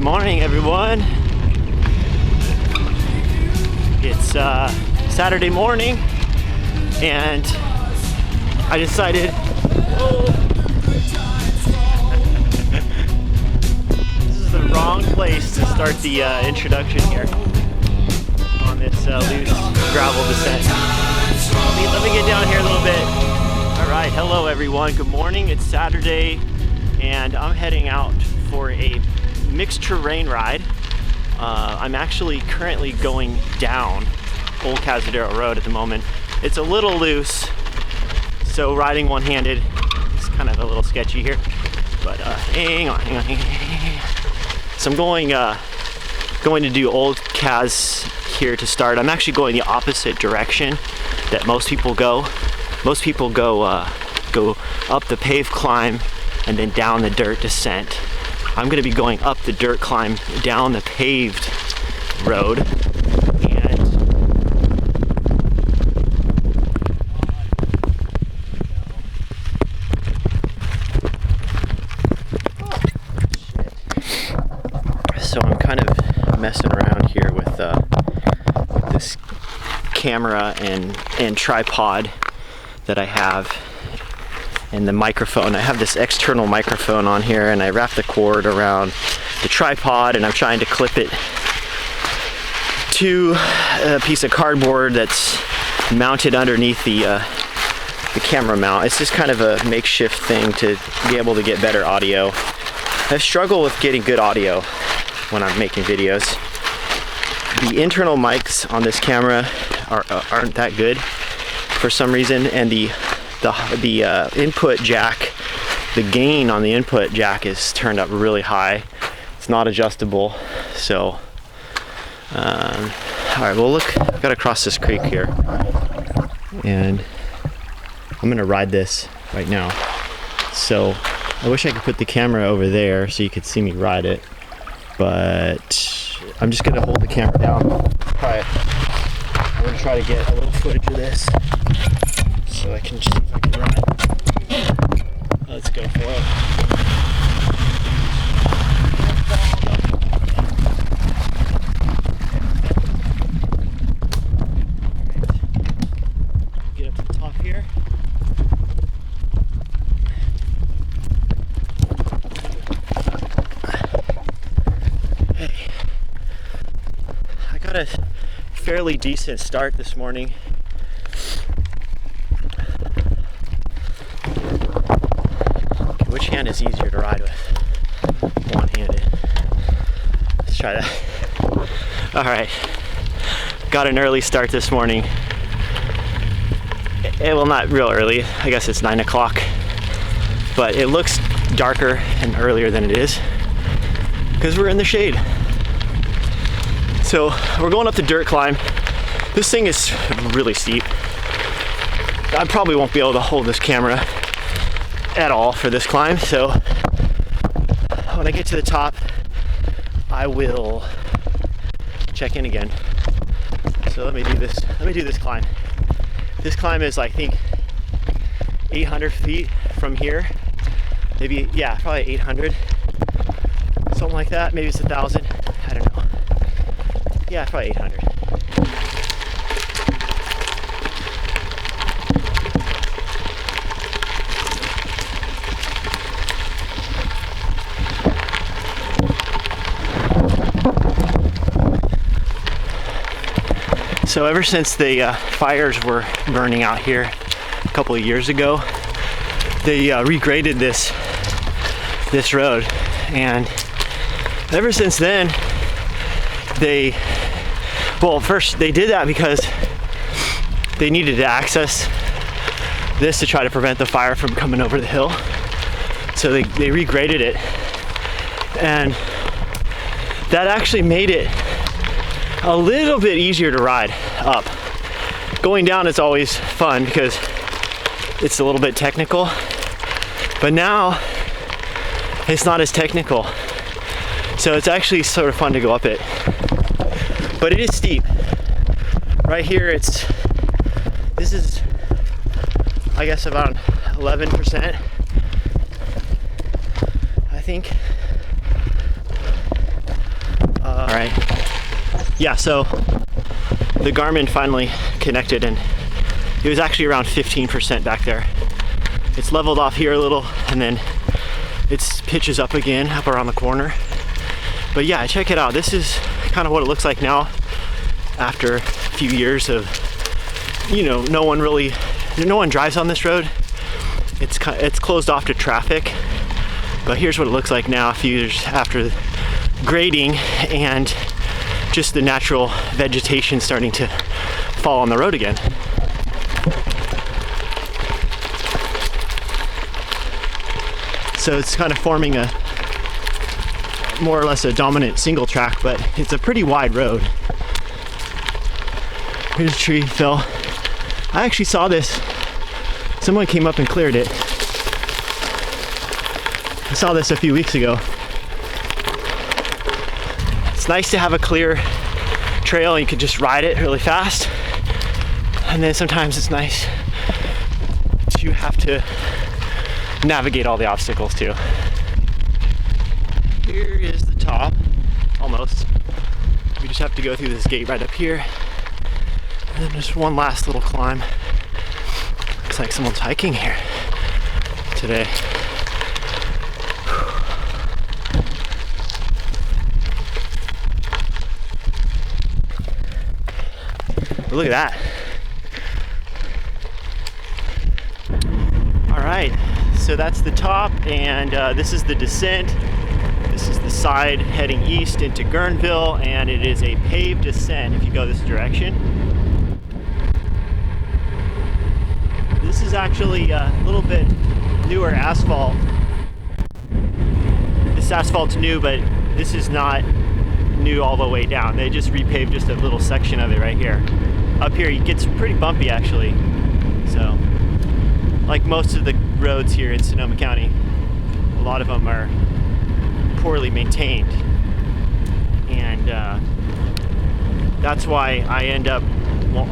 Good morning, everyone. It's Saturday morning, and I decided this is the wrong place to start the introduction here on this loose gravel descent. Let me get down here a little bit. All right, hello everyone. Good morning. It's Saturday, and I'm heading out for a mixed terrain ride. I'm actually currently going down Old Caz the Other Road at the moment. It's a little loose, so riding one-handed is kind of a little sketchy here. But hang on. So I'm going to do Old Caz here to start. I'm actually going the opposite direction that most people go. Most people go up the paved climb and then down the dirt descent. I'm going to be going up the dirt climb, down the paved road, and so I'm kind of messing around here with this camera and tripod that I have, and the microphone. I have this external microphone on here, and I wrap the cord around the tripod, and I'm trying to clip it to a piece of cardboard that's mounted underneath the camera mount. It's just kind of a makeshift thing to be able to get better audio. I struggle with getting good audio when I'm making videos. The internal mics on this camera aren't that good for some reason, and the input jack, the gain on the input jack is turned up really high. It's not adjustable. So all right, well, look, I've got to cross this creek here, and I'm gonna ride this right now. So I wish I could put the camera over there so you could see me ride it, but I'm just gonna hold the camera down. I'm gonna try to get a little footage of this so I can see if I can ride. Let's go for it. Get up to the top here. Hey, I got a fairly decent start this morning. Which hand is easier to ride with? One-handed. Let's try that. All right. Got an early start this morning. Well, not real early. I guess it's 9 o'clock. But it looks darker and earlier than it is because we're in the shade. So we're going up the dirt climb. This thing is really steep. I probably won't be able to hold this camera at all for this climb, so when I get to the top I will check in again. So let me do this climb. This climb is, I think, 800 feet from here. Maybe, yeah, probably 800, something like that. Maybe it's 1,000, I don't know. Yeah, probably 800. So ever since the fires were burning out here a couple of years ago, they regraded this road, and ever since then first they did that because they needed to access this to try to prevent the fire from coming over the hill. So they regraded it, and that actually made it a little bit easier to ride up. Going down is always fun because it's a little bit technical, but now it's not as technical. So it's actually sort of fun to go up it. But it is steep. Right here this is, I guess, about 11%, I think. right. Yeah, so the Garmin finally connected, and it was actually around 15% back there. It's leveled off here a little, and then it pitches up again up around the corner. But yeah, check it out. This is kind of what it looks like now after a few years of, you know, no one drives on this road. It's closed off to traffic. But here's what it looks like now a few years after grading and just the natural vegetation starting to fall on the road again. So it's kind of forming a more or less a dominant single track, but it's a pretty wide road. Here's a tree fell. I actually saw this. Someone came up and cleared it. I saw this a few weeks ago. It's nice to have a clear trail and you can just ride it really fast. And then sometimes it's nice to have to navigate all the obstacles too. Here is the top, almost. We just have to go through this gate right up here. And then there's one last little climb. Looks like someone's hiking here today. But look at that. All right, so that's the top, and this is the descent. This is the side heading east into Guerneville, and it is a paved descent if you go this direction. This is actually a little bit newer asphalt. This asphalt's new, but this is not new all the way down. They just repaved just a little section of it right here. Up here it gets pretty bumpy actually. So, like most of the roads here in Sonoma County, a lot of them are poorly maintained, and that's why I end up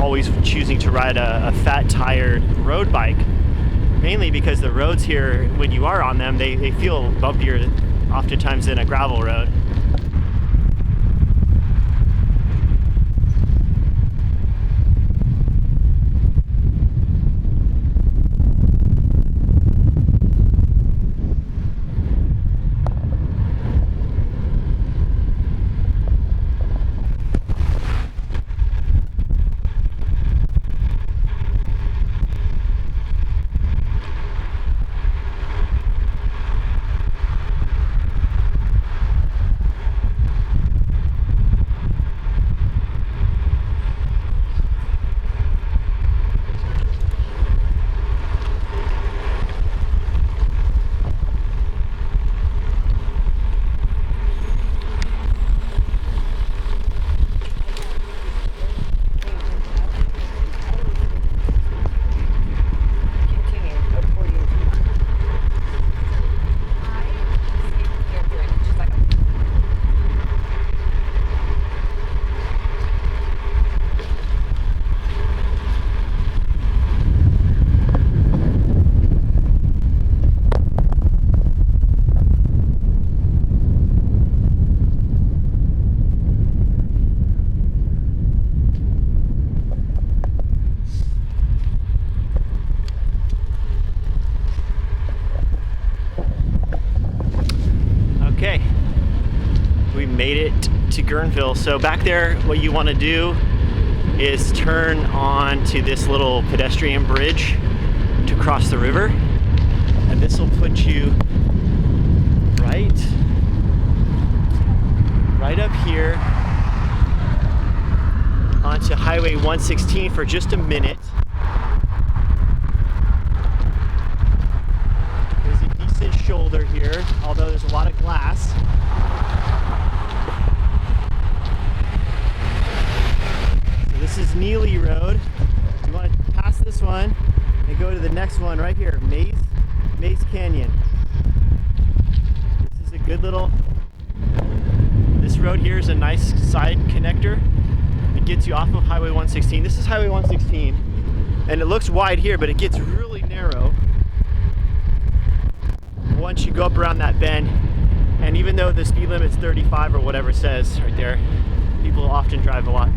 always choosing to ride a fat tired road bike, mainly because the roads here, when you are on them, they feel bumpier oftentimes than a gravel road. Okay, we made it to Guerneville. So back there, what you want to do is turn on to this little pedestrian bridge to cross the river, and this will put you right up here onto Highway 116 for just a minute. Shoulder here, although there's a lot of glass. So this is Neely Road. You want to pass this one and go to the next one right here, Maze Canyon. This is a good little, this road here is a nice side connector. It gets you off of Highway 116. This is Highway 116, and it looks wide here, but it gets really narrow once you go up around that bend And even though the speed limit's 35 or whatever it says right there, people often drive a lot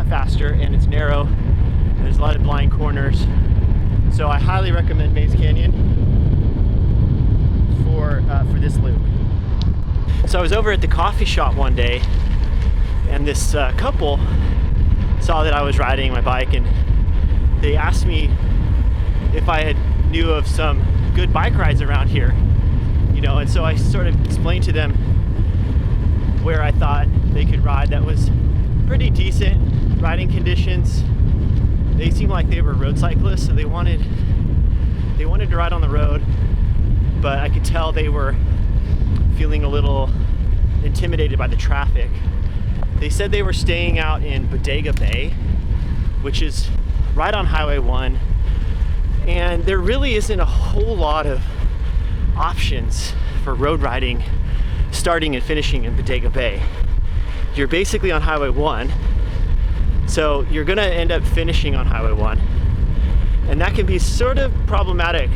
faster, and it's narrow. And there's a lot of blind corners. So I highly recommend Maze Canyon for this loop. So I was over at the coffee shop one day, and this couple saw that I was riding my bike, and they asked me if I knew of some good bike rides around here, you know, and so I sort of explained to them where I thought they could ride that was pretty decent riding conditions. They seemed like they were road cyclists, so they wanted to ride on the road, but I could tell they were feeling a little intimidated by the traffic. They said they were staying out in Bodega Bay, which is right on Highway 1, and there really isn't a whole lot of options for road riding starting and finishing in Bodega Bay. You're basically on Highway 1, so you're gonna end up finishing on Highway 1, and that can be sort of problematic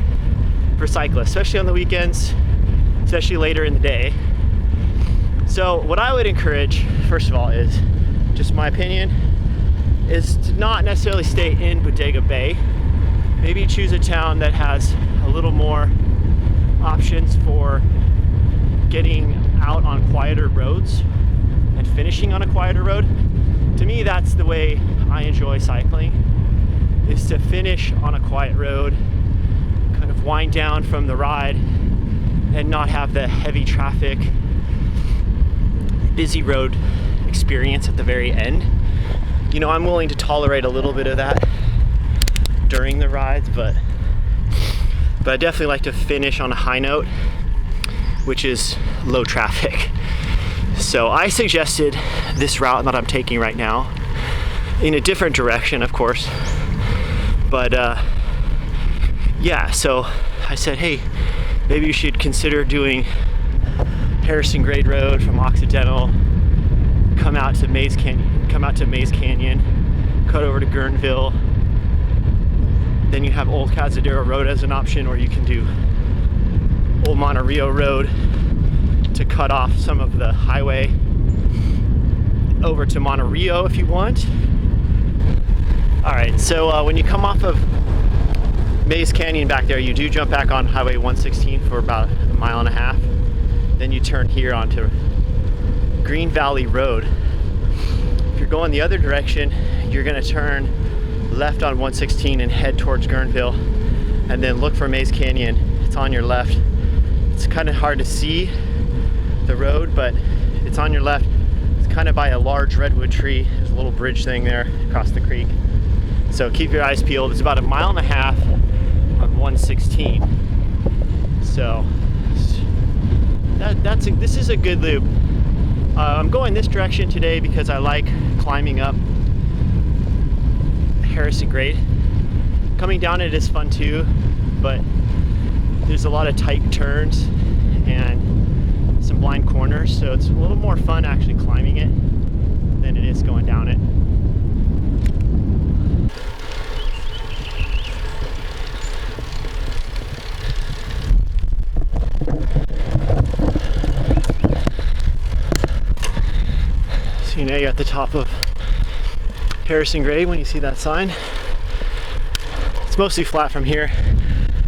for cyclists, especially on the weekends, especially later in the day. So what I would encourage, first of all, is just my opinion, is to not necessarily stay in Bodega Bay. Maybe choose a town that has a little more options for getting out on quieter roads and finishing on a quieter road. To me, that's the way I enjoy cycling, is to finish on a quiet road, kind of wind down from the ride and not have the heavy traffic, busy road experience at the very end. You know, I'm willing to tolerate a little bit of that during the rides, but I definitely like to finish on a high note, which is low traffic. So I suggested this route that I'm taking right now in a different direction, of course, but yeah, so I said, hey, maybe you should consider doing Harrison Grade Road from Occidental, come out to Maze Canyon, cut over to Guerneville. Then you have Old Caz the Other Road as an option, or you can do Old Monterey Road to cut off some of the highway over to Monterey if you want. All right, so when you come off of Maze Canyon back there, you do jump back on Highway 116 for about a mile and a half. Then you turn here onto Green Valley Road. If you're going the other direction, you're gonna turn left on 116 and head towards Guerneville, and then look for Maze Canyon. It's on your left. It's kind of hard to see the road, but it's on your left. It's kind of by a large redwood tree. There's a little bridge thing there across the creek. So keep your eyes peeled. It's about a mile and a half on 116. So this is a good loop. I'm going this direction today because I like climbing up Harrison Grade. Coming down it is fun too, but there's a lot of tight turns and some blind corners, so it's a little more fun actually climbing it than it is going down it. So you know you're at the top of Harrison Grade when you see that sign. It's mostly flat from here.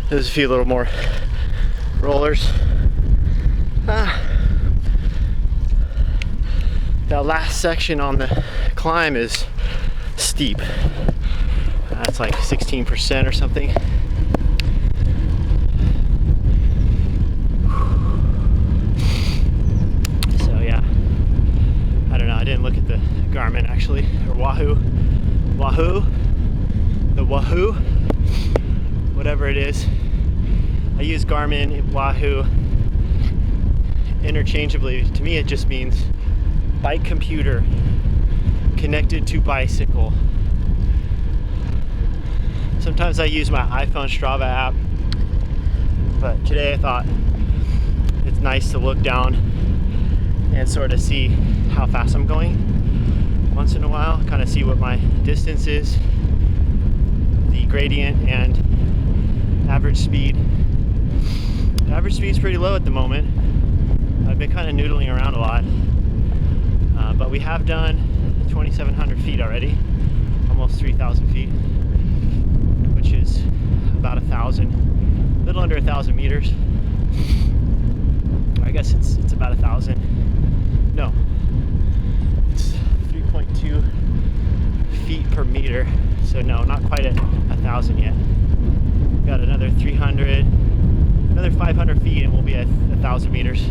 There's a few little more rollers. That last section on the climb is steep. That's like 16% or something. So yeah, I don't know, I didn't look at the Garmin actually, or Wahoo, whatever it is. I use Garmin and Wahoo interchangeably. To me it just means bike computer connected to bicycle. Sometimes I use my iPhone Strava app, but today I thought it's nice to look down and sort of see how fast I'm going once in a while, kind of see what my distance is, the gradient, and average speed. The average speed's pretty low at the moment. I've been kind of noodling around a lot. But we have done 2,700 feet already, almost 3,000 feet, which is about 1,000, a little under 1,000 meters. I guess it's about 1,000. No, it's 3.2 feet per meter. So no, not quite at 1,000 yet. Got another 300, another 500 feet, and we'll be at 1,000 meters.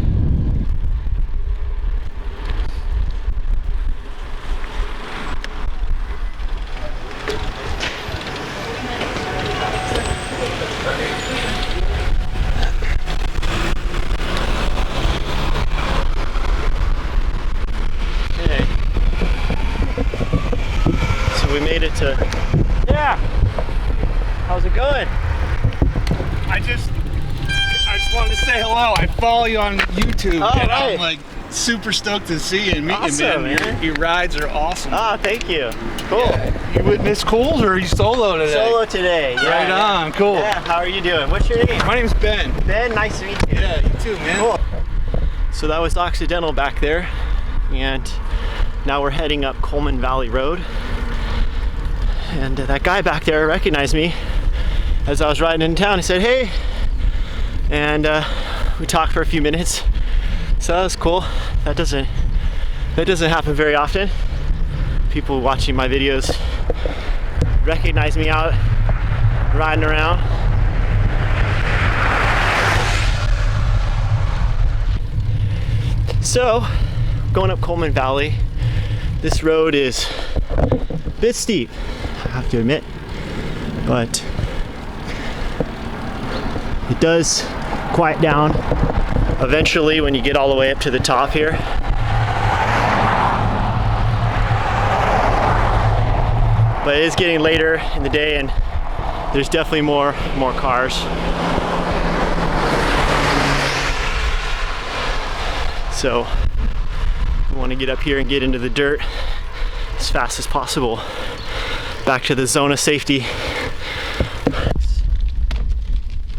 We made it to, yeah, how's it going? I just wanted to say hello. I follow you on YouTube, and right. I'm like super stoked to see you and meet Awesome, you, man. Your rides are awesome. Ah, thank you. Cool. Yeah. You with Miss Cools or are you solo today? Solo today. Yeah, right on, cool. Yeah, how are you doing? What's your name? My name's Ben. Ben, nice to meet you. Yeah, you too, man. Cool. So that was Occidental back there, and now we're heading up Coleman Valley Road. And that guy back there recognized me as I was riding in town. He said, hey, and we talked for a few minutes. So that was cool. That doesn't happen very often. People watching my videos recognize me out riding around. So, going up Coleman Valley, this road is a bit steep, I have to admit, but it does quiet down eventually when you get all the way up to the top here. But it is getting later in the day and there's definitely more cars. So we want to get up here and get into the dirt as fast as possible. Back to the zone of safety.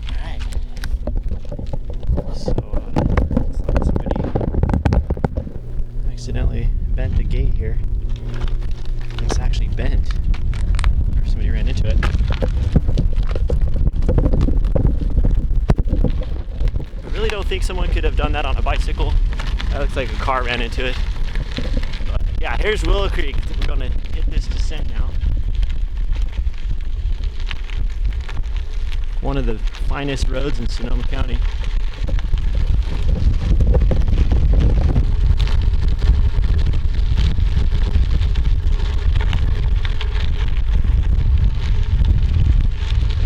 Alright. So looks like somebody accidentally bent the gate here. It's actually bent. Or somebody ran into it. I really don't think someone could have done that on a bicycle. That looks like a car ran into it. But yeah, here's Willow Creek. We're gonna hit this descent now. One of the finest roads in Sonoma County.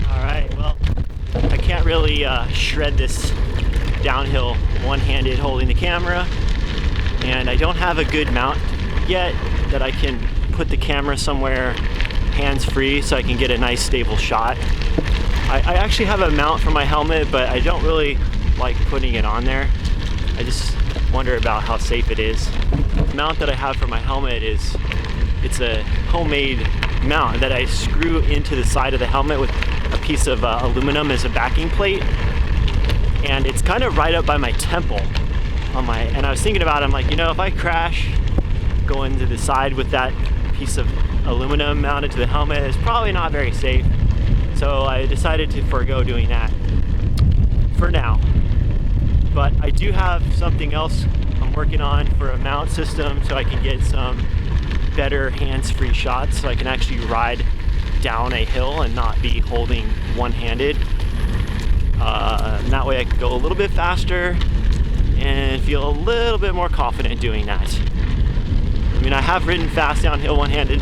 Alright, well, I can't really shred this downhill one-handed holding the camera, and I don't have a good mount yet that I can put the camera somewhere hands-free so I can get a nice stable shot. I actually have a mount for my helmet, but I don't really like putting it on there. I just wonder about how safe it is. The mount that I have for my helmet it's a homemade mount that I screw into the side of the helmet with a piece of aluminum as a backing plate. And it's kind of right up by my temple and I was thinking about it, I'm like, you know, if I crash going to the side with that piece of aluminum mounted to the helmet, it's probably not very safe. So I decided to forego doing that for now. But I do have something else I'm working on for a mount system so I can get some better hands-free shots so I can actually ride down a hill and not be holding one-handed. And that way I can go a little bit faster and feel a little bit more confident doing that. I mean, I have ridden fast downhill one-handed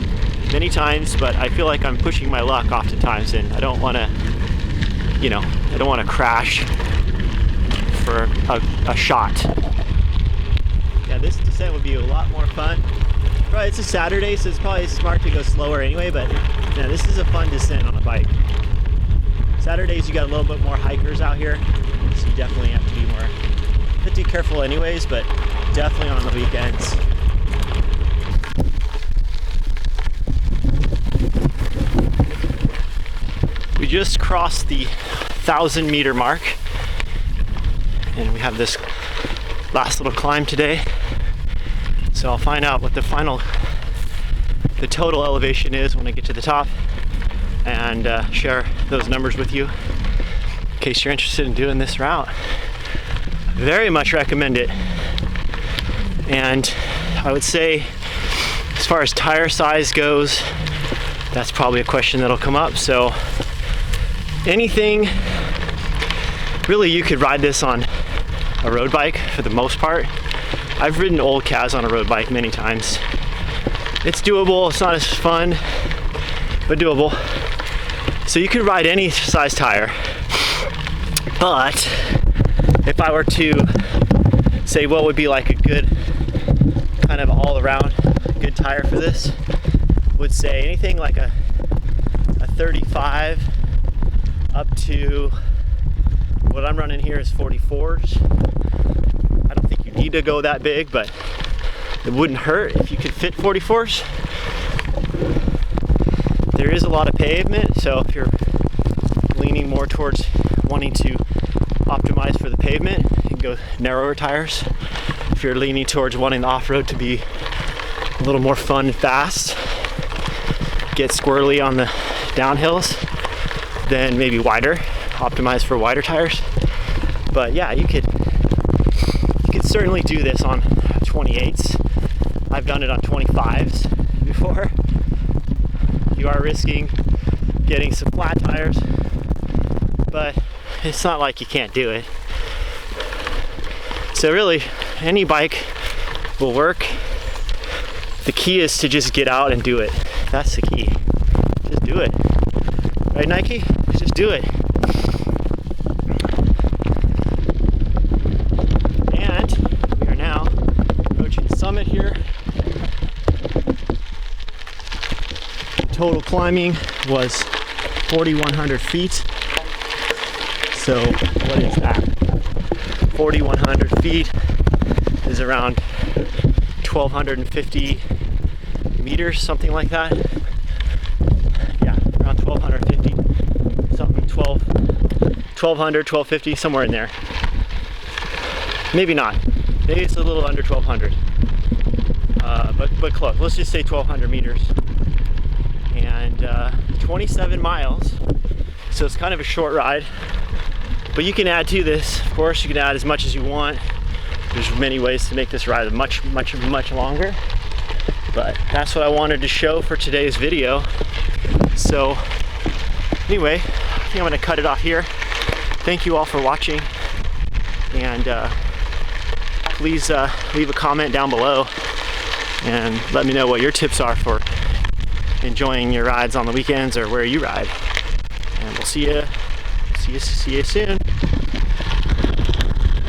many times, but I feel like I'm pushing my luck oftentimes, and I don't want to, you know, I don't want to crash for a shot. Yeah, this descent would be a lot more fun. Right, it's a Saturday, so it's probably smart to go slower anyway, but yeah, this is a fun descent on a bike. Saturdays you got a little bit more hikers out here, so you definitely have to be more, careful anyways, but definitely on the weekends. We just crossed the 1,000 meter mark, and we have this last little climb today. So I'll find out what the total elevation is when I get to the top, and share those numbers with you in case you're interested in doing this route. Very much recommend it. And I would say, as far as tire size goes, that's probably a question that'll come up. So anything, really, you could ride this on a road bike for the most part. I've ridden old Caz on a road bike many times. It's doable. It's not as fun, but doable. So you could ride any size tire. But if I were to say what would be like a good kind of all around good tire for this, would say anything like a 35 up to what I'm running here is 44s. I don't think you need to go that big, but it wouldn't hurt if you could fit 44s. There is a lot of pavement, so if you're leaning more towards wanting to optimize for the pavement, you can go narrower tires. If you're leaning towards wanting the off-road to be a little more fun and fast, get squirrely on the downhills, then maybe wider, optimize for wider tires. But yeah, you could certainly do this on 28s. I've done it on 25s before. You are risking getting some flat tires, but it's not like you can't do it. So really, any bike will work. The key is to just get out and do it. That's the key. Just do it. Right, Nike? Just do it. And we are now approaching the summit here. Total climbing was 4,100 feet. So what is that? 4,100 feet is around 1,250 meters, something like that. Yeah, around 1,250, something 1,200, 1,250, somewhere in there. Maybe not. Maybe it's a little under 1,200, but close. Let's just say 1,200 meters. And 27 miles, so it's kind of a short ride, but you can add to this. Of course, you can add as much as you want. There's many ways to make this ride much longer, but that's what I wanted to show for today's video. So anyway, I think I'm going to cut it off here. Thank you all for watching, and please leave a comment down below and let me know what your tips are for enjoying your rides on the weekends or where you ride. And we'll see you soon.